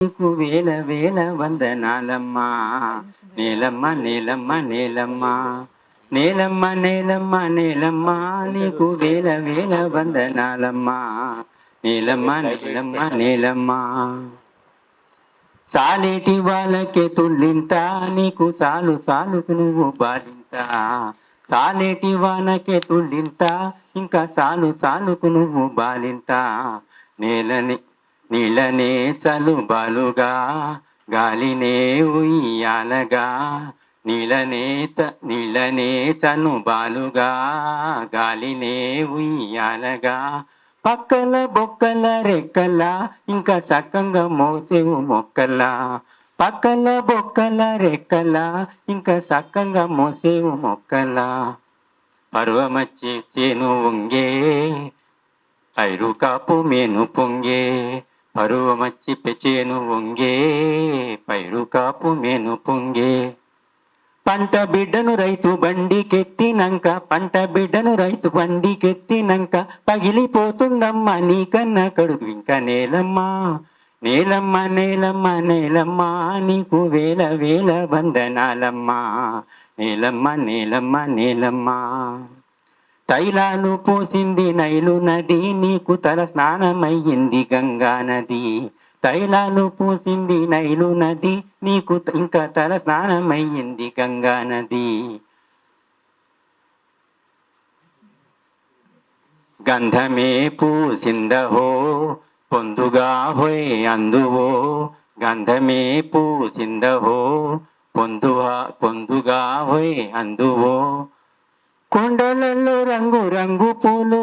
నీకు వేల వేల వందనాలమ్మా. నేలమ్మ నేలమ్మ నేలమ్మ నేలమ్మ నేలమ్మ నేలమ్మ నీకు వేల వేల వందనాలమ్మా. నేలమ్మ నేలమ్మ నేలమ్మ సాలేటి వాళ్ళకే తుళ్ళింత నీకు సాలు సాలుకు నువ్వు బాలింత. సాలేటి వానకే తుళ్ళింత ఇంకా సాలు సాలుకు నువ్వు బాలింత. నేలని నీళ్ళనే చలుబాలుగా గాలినే ఉయ్యాలగా. నీళ్ళనే చనుబాలుగా గాలినే ఉయ్యాలగా. పక్కల బొక్కల రెక్కల ఇంకా సక్కంగా మోసేవు మొక్కలా. పక్కల బొక్కల రెక్కల ఇంకా సక్కంగా మోసేవు మొక్కలా. పర్వమచ్చి చేను వంగే పైరు కాపు మేను పొంగే. పరువమచ్చి పెచేను వంగే పైరు కాపు మేను పొంగే. పంట బిడ్డను రైతు బండికెత్తినంక పంట బిడ్డను రైతు బండికెత్తినంక పగిలిపోతుందమ్మా నీకన్నా కడుపు ఇంకా. నేలమ్మా నేలమ్మ నేలమ్మ నేలమ్మ నీకు వేల వేల వందనాలమ్మా. నేలమ్మ నేలమ్మ నేలమ్మ తైలాలు పోసింది నైలు నది నీకు తల స్నానమయ్యింది గంగా నది. తైలాలు పూసింది నైలు నది నీకు ఇంకా తల స్నానమయ్యింది గంగా నది. గంధమే పూసిందహో పొందుగా హోయ్ అందువో. గంధమే పూసిందహో పొందుగా హోయ్ అందువో. కొండలలో రంగు రంగు పూలు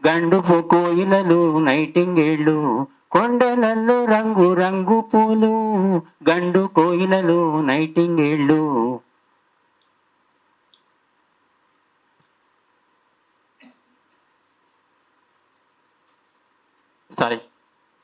గండు కోయిలలు నైటింగేళ్ళు. కొండలలో రంగు రంగు పూలు గండు కోయిలలు నైటింగేళ్ళు. సారీ.